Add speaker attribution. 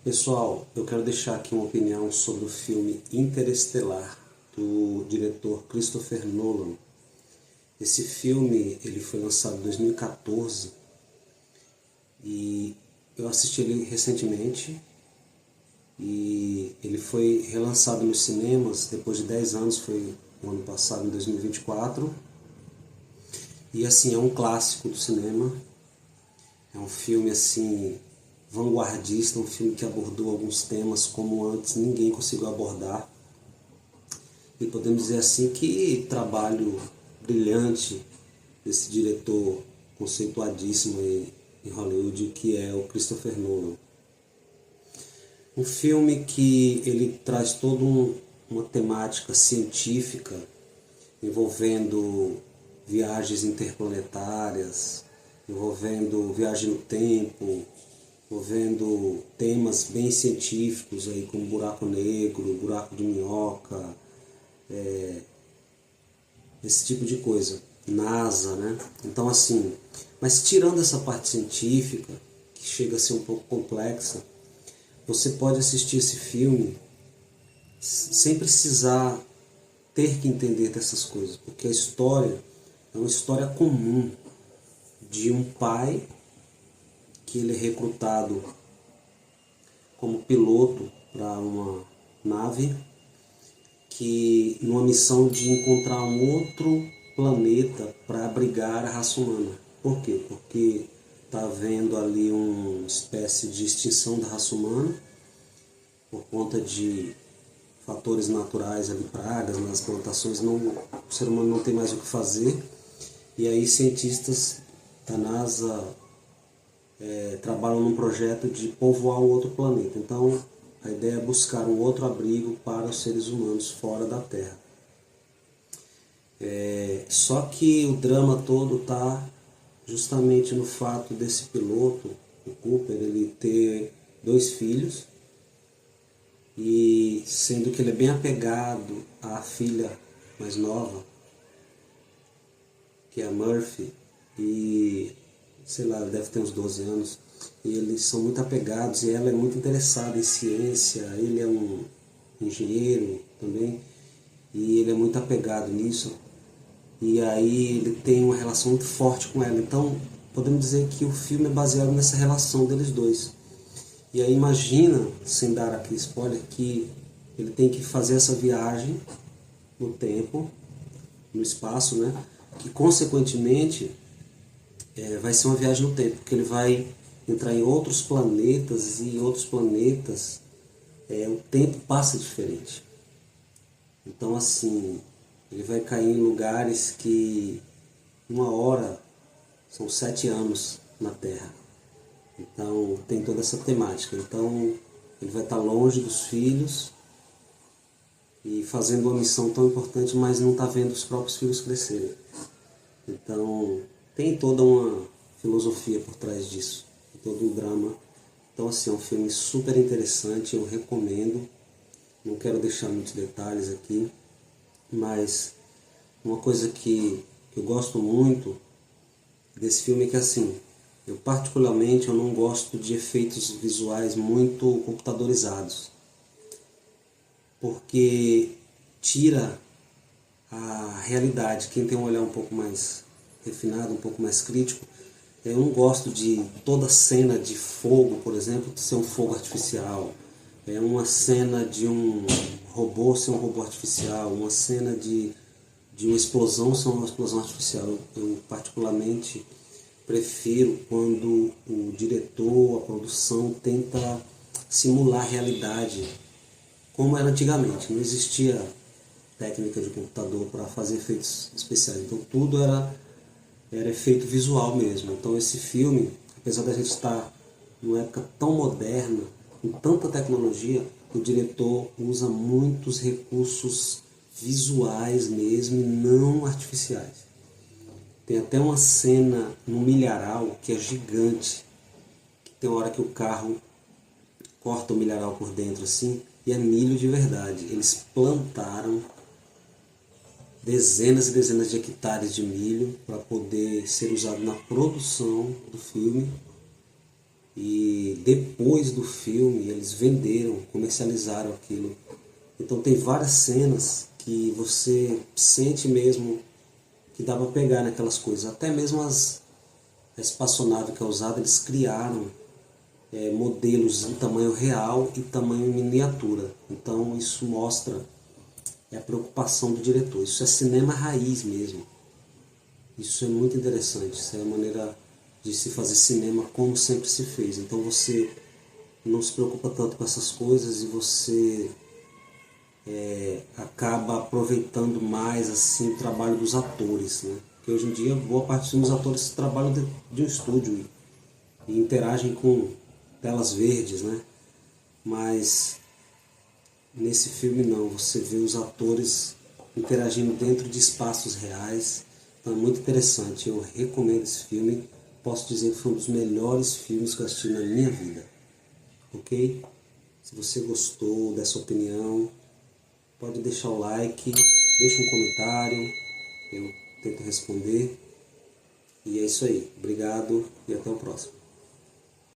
Speaker 1: Pessoal, eu quero deixar aqui uma opinião sobre o filme Interestelar, do diretor Christopher Nolan. Esse filme ele foi lançado em 2014 e eu assisti ele recentemente e ele foi relançado nos cinemas depois de 10 anos, foi no ano passado, em 2024. E assim, é um clássico do cinema, é um filme assim vanguardista, um filme que abordou alguns temas como antes ninguém conseguiu abordar. E podemos dizer assim que trabalho brilhante desse diretor conceituadíssimo em Hollywood, que é o Christopher Nolan. Um filme que ele traz toda uma temática científica envolvendo viagens interplanetárias, envolvendo viagem no tempo, envolvendo temas bem científicos aí como buraco negro, buraco de minhoca, esse tipo de coisa, NASA, né? Então assim, mas tirando essa parte científica, que chega a ser um pouco complexa, você pode assistir esse filme sem precisar ter que entender dessas coisas, porque a história é uma história comum de um pai que ele é recrutado como piloto para uma nave que numa missão de encontrar um outro planeta para abrigar a raça humana. Por quê? Porque está havendo ali uma espécie de extinção da raça humana por conta de fatores naturais ali, pragas nas plantações, o ser humano não tem mais o que fazer, e aí cientistas da NASA trabalham num projeto de povoar um outro planeta. Então a ideia é buscar um outro abrigo para os seres humanos fora da Terra. Só que o drama todo está justamente no fato desse piloto, o Cooper, ele ter 2 filhos, e sendo que ele é bem apegado à filha mais nova, que é a Murphy, e sei lá, deve ter uns 12 anos, e eles são muito apegados, e ela é muito interessada em ciência, ele é um engenheiro também, e ele é muito apegado nisso, e aí ele tem uma relação muito forte com ela. Então podemos dizer que o filme é baseado nessa relação deles dois. E aí imagina, sem dar aqui spoiler, que ele tem que fazer essa viagem no tempo, no espaço, né? Que consequentemente vai ser uma viagem no tempo, porque ele vai entrar em outros planetas, e em outros planetas o tempo passa diferente. Então assim, ele vai cair em lugares que uma hora são 7 anos na Terra. Então tem toda essa temática. Então ele vai estar longe dos filhos e fazendo uma missão tão importante, mas não está vendo os próprios filhos crescerem. Então tem toda uma filosofia por trás disso, todo um drama. Então assim, é um filme super interessante, eu recomendo. Não quero deixar muitos detalhes aqui, mas uma coisa que eu gosto muito desse filme é que assim, eu particularmente eu não gosto de efeitos visuais muito computadorizados, porque tira a realidade. Quem tem um olhar um pouco mais refinado, um pouco mais crítico, eu não gosto de toda cena de fogo, por exemplo, ser um fogo artificial, uma cena de um robô ser um robô artificial, uma cena de uma explosão ser uma explosão artificial. Eu particularmente prefiro quando o diretor, a produção tenta simular a realidade como era antigamente. Não existia técnica de computador para fazer efeitos especiais, então tudo era efeito visual mesmo. Então esse filme, apesar da gente estar numa época tão moderna, com tanta tecnologia, o diretor usa muitos recursos visuais mesmo, e não artificiais. Tem até uma cena no milharal que é gigante, que tem uma hora que o carro corta o milharal por dentro assim, e é milho de verdade. Eles plantaram dezenas e dezenas de hectares de milho para poder ser usado na produção do filme. E depois do filme eles venderam, comercializaram aquilo. Então tem várias cenas que você sente mesmo que dá para pegar naquelas coisas. Até mesmo a espaçonave que é usada, eles criaram modelos em tamanho real e tamanho miniatura. Então isso mostra a preocupação do diretor. Isso é cinema raiz mesmo. Isso é muito interessante. Isso é a maneira de se fazer cinema como sempre se fez. Então você não se preocupa tanto com essas coisas e você acaba aproveitando mais assim o trabalho dos atores, né? Porque hoje em dia boa parte dos atores trabalham de um estúdio e interagem com telas verdes, né? Mas nesse filme não, você vê os atores interagindo dentro de espaços reais. Então é muito interessante, eu recomendo esse filme. Posso dizer que foi um dos melhores filmes que eu assisti na minha vida. Ok? Se você gostou dessa opinião, pode deixar o like, deixa um comentário, eu tento responder. E é isso aí. Obrigado e até o próximo.